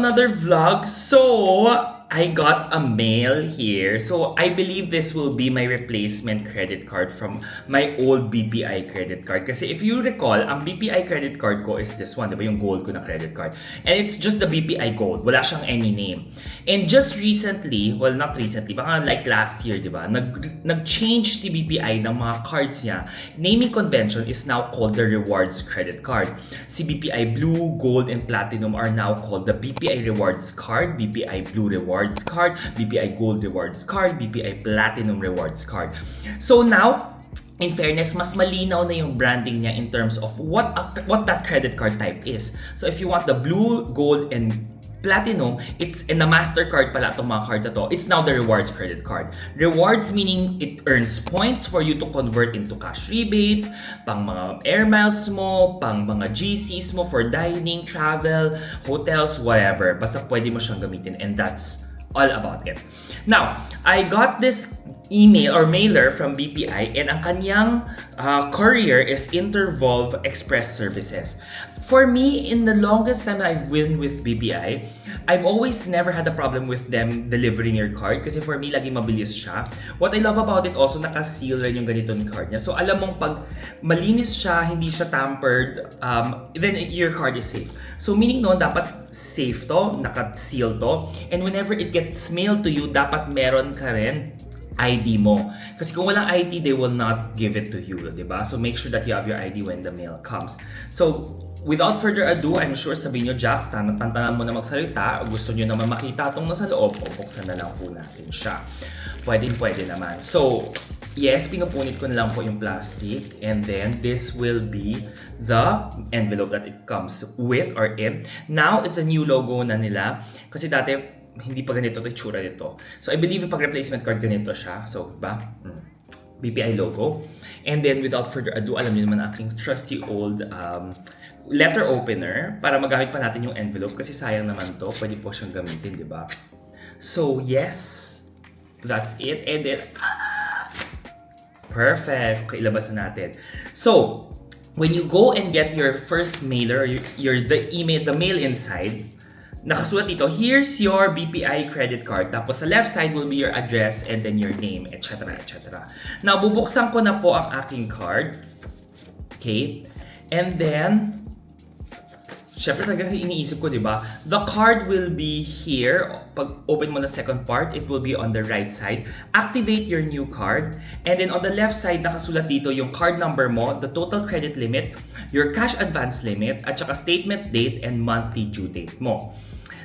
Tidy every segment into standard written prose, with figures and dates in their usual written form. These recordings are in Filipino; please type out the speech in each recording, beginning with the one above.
another vlog. So, I got a mail here. So, I believe this will be my replacement credit card from my old BPI credit card. Kasi if you recall, ang BPI credit card ko is this one, di ba? Yung gold ko na credit card. And it's just the BPI Gold. Wala siyang any name. And just recently, well, not recently, baka like last year, di ba? Nag-change si BPI ng mga cards niya. Naming convention is now called the Rewards Credit Card. Si BPI Blue, Gold, and Platinum are now called the BPI Rewards Card, BPI Blue Rewards Card, BPI Gold Rewards Card, BPI Platinum Rewards Card. So now, in fairness, mas malinaw na yung branding niya in terms of what that credit card type is. So if you want the Blue, Gold, and Platinum, it's in the MasterCard pala itong mga cards na to. It's now the Rewards credit card. Rewards meaning it earns points for you to convert into cash rebates, pang mga air miles mo, pang mga GCs mo for dining, travel, hotels, whatever. Basta pwede mo siyang gamitin, and that's all about it. Now, I got this email or mailer from BPI, and ang kanyang courier is Intervolve Express Services. For me, in the longest time I've been with BPI, I've always never had a problem with them delivering your card kasi for me, laging mabilis siya. What I love about it also, naka-seal rin yung ganito ni card niya. So alam mong pag malinis siya, hindi siya tampered, then your card is safe. So meaning no, dapat safe to, naka-seal to, and whenever it gets mailed to you, dapat meron ka rin ID mo. Kasi kung walang ID, they will not give it to you, diba? So make sure that you have your ID when the mail comes. So, without further ado, I'm sure sabihin nyo, Jax, tantan mo na magsalita, gusto nyo naman makita itong nasa loob, o buksan na lang po natin siya. Pwede naman. So, yes, pinupunit ko na lang po yung plastic, and then this will be the envelope that it comes with or in. Now, it's a new logo na nila. Kasi dati, hindi pa ganito ito itsura nito. So, I believe pag replacement card ganito siya. So, ba? BPI logo. And then, without further ado, alam niyo naman aking trusty old letter opener para magamit pa natin yung envelope kasi sayang naman to. Pwede po siyang gamitin, di ba? So, yes. That's it. And then, perfect. Okay, ilabas na natin. So, when you go and get your first mailer, the mail inside, nakasulat dito, here's your BPI credit card. Tapos sa left side will be your address and then your name, etc. etc. Now, bubuksan ko na po ang aking card. Okay? And then, syempre talaga iniisip ko, di ba? The card will be here. Pag open mo na second part, it will be on the right side. Activate your new card. And then on the left side, nakasulat dito yung card number mo, the total credit limit, your cash advance limit, at saka statement date and monthly due date mo.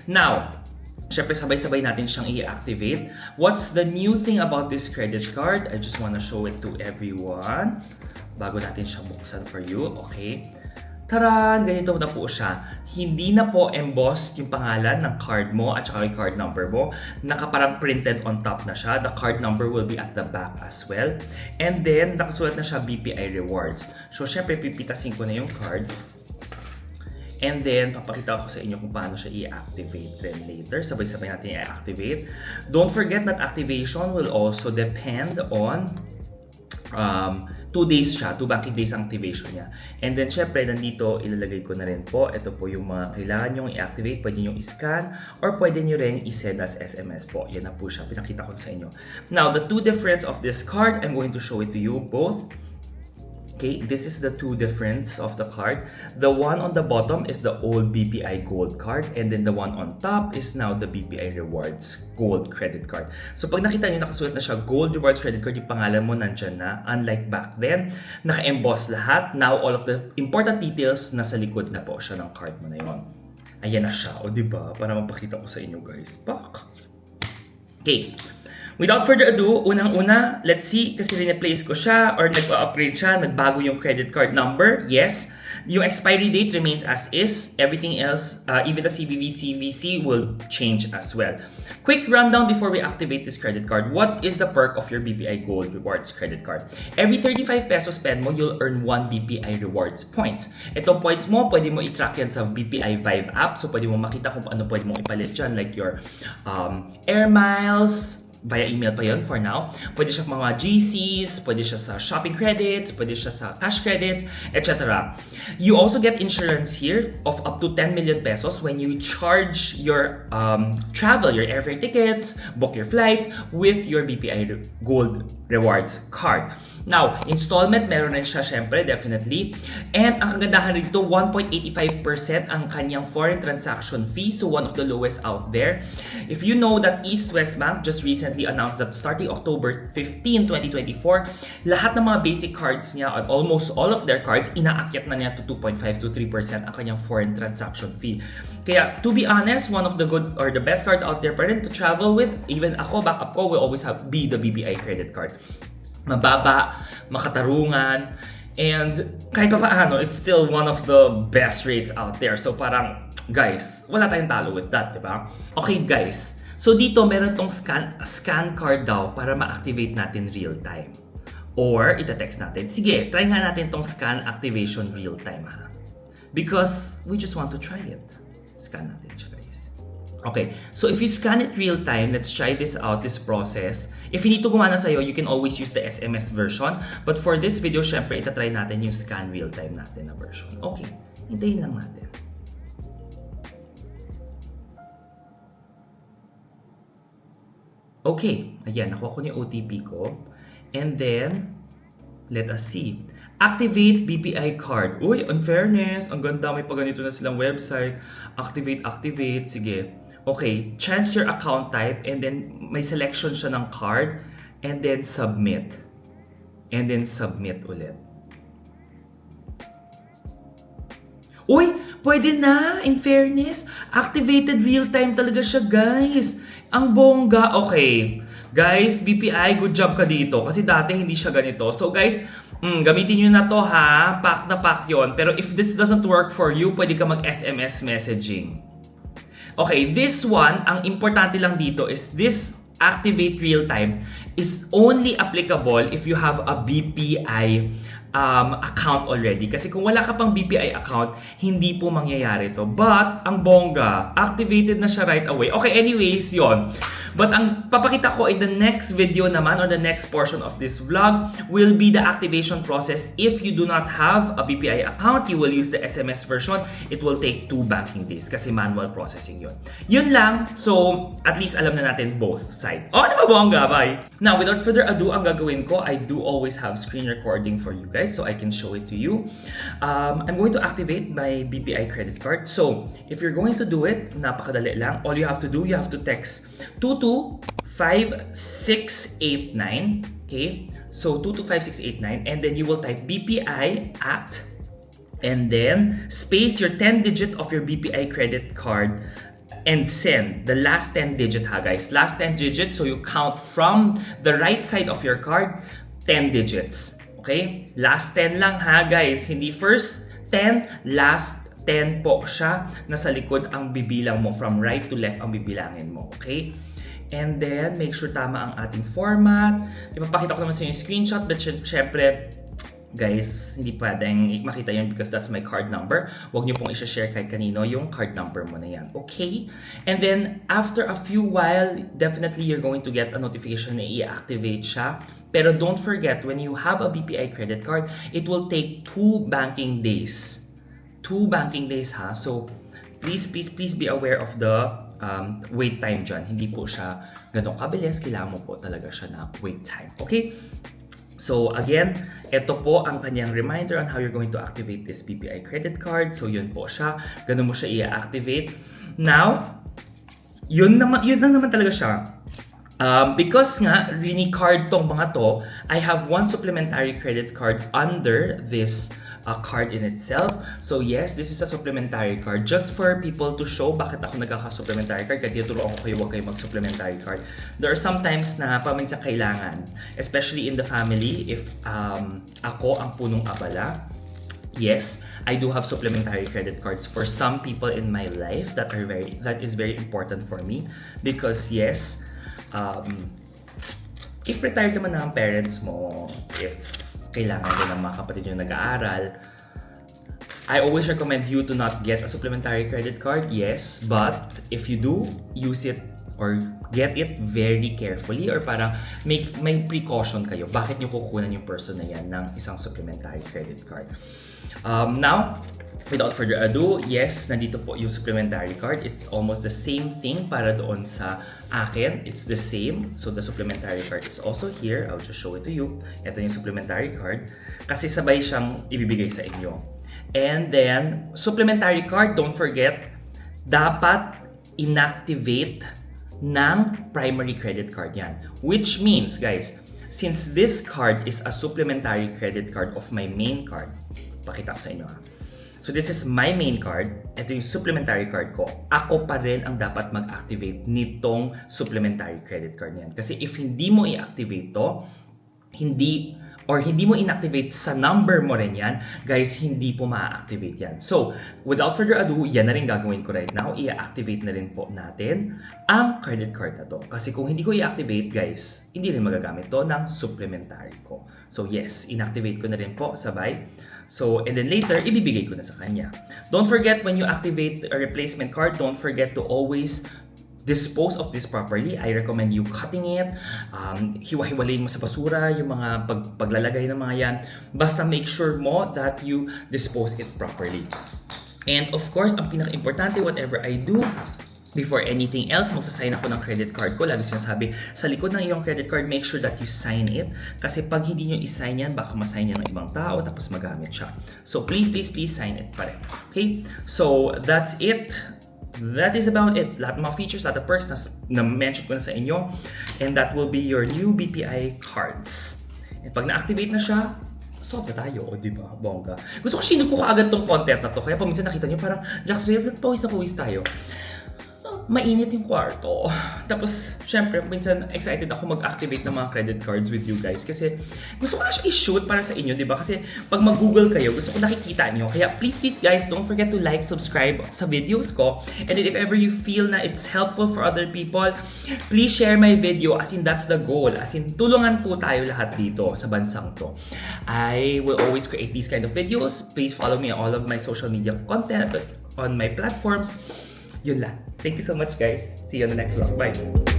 Now, syempre sabay-sabay natin siyang i-activate. What's the new thing about this credit card? I just wanna show it to everyone bago natin siya buksan for you. Okay? Taran! Ganito na po siya. Hindi na po embossed yung pangalan ng card mo at saka yung card number mo. Nakaparang printed on top na siya. The card number will be at the back as well. And then, nakasulat na siya BPI Rewards. So, syempre, pipitasin ko na yung card. And then, papakita ko sa inyo kung paano siya i-activate then later. Sabay-sabay natin i-activate. Don't forget that activation will also depend on 2 days siya, 2 banking days ang activation niya. And then, syempre, nandito, ilalagay ko na rin po. Ito po yung mga kailangan nyo i-activate. Pwede nyo i-scan or pwede nyo rin i-send as SMS po. Yan na po siya. Pinakita ko sa inyo. Now, the 2 difference of this card, I'm going to show it to you both. Okay, this is the 2 difference of the card. The one on the bottom is the old BPI Gold card, and then the one on top is now the BPI Rewards Gold credit card. So pag nakita niyo nakasulat na siya Gold Rewards credit card, yung pangalan mo nandyan na. Unlike back then, naka-emboss lahat. Now all of the important details nasa likod na po siya ng card mo na yon. Ayan na siya, o diba? Para mapakita ko sa inyo guys. Pak! Okay. Without further ado, unang-una, let's see, kasi rin-place ko siya or nag-upgrade siya, nagbago yung credit card number. Yes, yung expiry date remains as is. Everything else, even the CVC will change as well. Quick rundown before we activate this credit card. What is the perk of your BPI Gold Rewards credit card? Every 35 pesos spend mo, you'll earn 1 BPI Rewards points. Itong points mo, pwede mo i-track yan sa BPI Vibe app. So, pwede mo makita kung ano pwede mong ipalit dyan. Like your air miles, via email pa yon for now. Pwede siya mga GCs, pwede siya sa shopping credits, pwede siya sa cash credits, etc. You also get insurance here of up to 10 million pesos when you charge your travel, your airfare tickets, book your flights with your BPI Gold Rewards card. Now, installment, meron rin siya syempre, definitely. And ang kagandahan rito, 1.85% ang kanyang foreign transaction fee. So, one of the lowest out there. If you know that East West Bank just recently announced that starting October 15, 2024, lahat ng mga basic cards niya, almost all of their cards, inaakyat na niya to 2.5 to 3% ang kanyang foreign transaction fee. Kaya, to be honest, one of the good or the best cards out there pa rin to travel with, even ako, backup ko, will always be the BPI credit card. Mababa, makatarungan, and kahit pa paano, it's still one of the best rates out there. So parang, guys, wala tayong talo with that, diba? Okay guys, so dito meron tong scan card daw para ma-activate natin real time. Or, ita-text natin. Sige, try nga natin tong scan activation real time ha. Because we just want to try it. Scan natin siya guys. Okay, so if you scan it real time, let's try this out, this process. If hindi to gumana sa'yo, you can always use the SMS version. But for this video, syempre, itatry natin yung scan real time natin na version. Okay, hintayin lang natin. Okay, ayan, nakuha ko yung OTP ko. And then, let us see. Activate BPI card. Uy, in fairness, ang ganda, may paganito na silang website. Activate, sige. Okay, change your account type and then may selection siya ng card and then submit. And then submit ulit. Uy, pwede na, in fairness. Activated real-time talaga siya, guys. Ang bongga. Okay. Guys, BPI, good job ka dito. Kasi dati hindi siya ganito. So guys, gamitin nyo na to ha. Pack na pack yon. Pero if this doesn't work for you, pwede ka mag-SMS messaging. Okay, this one, ang importante lang dito is this activate real time is only applicable if you have a BPI account already. Kasi kung wala ka pang BPI account, hindi po mangyayari to. But, ang bongga, activated na siya right away. Okay, anyways, yon. But ang papakita ko in the next video naman or the next portion of this vlog will be the activation process. If you do not have a BPI account, you will use the SMS version. It will take 2 banking days kasi manual processing yun. Yun lang. So, at least alam na natin both side. Oh, ano ba bongga? Bye! Now, without further ado, ang gagawin ko, I do always have screen recording for you guys so I can show it to you. I'm going to activate my BPI credit card. So, if you're going to do it, napakadali lang. All you have to do, you have to text 225689. Okay? So 225689 and then you will type BPI Act and then space your 10-digit of your BPI credit card and send the last 10 digit ha guys. Last 10 digits, so you count from the right side of your card 10 digits. Okay? Last 10 lang ha guys. Hindi first 10, last 10 po siya. Nasa likod ang bibilang mo. From right to left ang bibilangin mo. Okay? And then, make sure tama ang ating format. Ipapakita ko naman sa inyo yung screenshot. But syempre, guys, hindi pwedeng makita yun because that's my card number. Huwag nyo pong isa-share kahit kanino yung card number mo na yan. Okay? And then, after a few while, definitely you're going to get a notification na i-activate siya. Pero don't forget, when you have a BPI credit card, it will take 2 banking days. 2 banking days ha. So, please be aware of the wait time dyan. Hindi po siya ganun kabilis. Kailangan mo po talaga siya na wait time. Okay? So again, ito po ang kanyang reminder on how you're going to activate this BPI credit card. So yun po siya. Ganun mo siya i-activate. Now, yun lang naman talaga siya. Because nga, rini-card tong mga to, I have one supplementary credit card under this card in itself. So yes, this is a supplementary card just for people to show bakit ako nagkaka-supplementary card. Kaya tinuturuan ko kayo, huwag kayo mag-supplementary card. There are some times na paminsan kailangan, especially in the family, if ako ang punong abala. Yes, I do have supplementary credit cards for some people in my life that is very important for me because yes, if retired naman na ang parents mo, if kailangan din ng mga kapatid yung nag-aaral, I always recommend you to not get a supplementary credit card, yes, but if you do, use it or get it very carefully or parang may precaution kayo. Bakit nyo kukunan yung person na yan ng isang supplementary credit card? Now, without further ado, yes, nandito po yung supplementary card. It's almost the same thing para doon sa akin. It's the same. So the supplementary card is also here. I'll just show it to you. Ito yung supplementary card. Kasi sabay siyang ibibigay sa inyo. And then, supplementary card, don't forget, dapat inactivate ng primary credit card yan. Which means, guys, since this card is a supplementary credit card of my main card, pakita ko sa inyo ha. So this is my main card, ito yung supplementary card ko. Ako pa rin ang dapat mag-activate nitong supplementary credit card niyan. Kasi if hindi mo i-activate to, hindi mo inactivate sa number mo rin yan, guys, hindi po ma-activate yan. So, without further ado, yan na rin gagawin ko right now. I-activate na rin po natin ang credit card na to. Kasi kung hindi ko i-activate, guys, hindi rin magagamit to ng supplementary ko. So, yes, inactivate ko na rin po sabay. So, and then later, ibibigay ko na sa kanya. Don't forget, when you activate a replacement card, don't forget to always dispose of this properly. I recommend you cutting it, hiwa-hiwalayin mo sa basura, yung mga paglalagay ng mga yan. Basta make sure mo that you dispose it properly. And of course, ang pinaka-importante, whatever I do, before anything else, magsasign ako ng credit card ko. Lagi sinasabi, sa likod ng iyong credit card, make sure that you sign it. Kasi pag hindi nyo i-sign yan, baka ma-sign yan ng ibang tao, tapos magamit siya. So please sign it pa rin. Okay? So that's it. That is about it. Lahat ng mga features, lahat ng perks na mention ko na sa inyo. And that will be your new BPI cards. And pag na-activate na siya, sobra tayo, di ba? Bongga. Gusto ko sinug ko kaagad tong content na to. Kaya paminsan nakita nyo, parang, Jax, pawis na pawis tayo. Mainit yung kwarto. Tapos, syempre, minsan excited ako mag-activate ng mga credit cards with you guys. Kasi gusto ko na siya i-shoot para sa inyo, di ba? Kasi pag mag-google kayo, gusto ko nakikita niyo. Kaya please guys, don't forget to like, subscribe sa videos ko. And then if ever you feel na it's helpful for other people, please share my video. As in, that's the goal. As in, tulungan po tayo lahat dito sa bansang to. I will always create these kind of videos. Please follow me on all of my social media content on my platforms. Yun lang. Thank you so much, guys. See you on the next vlog. Bye!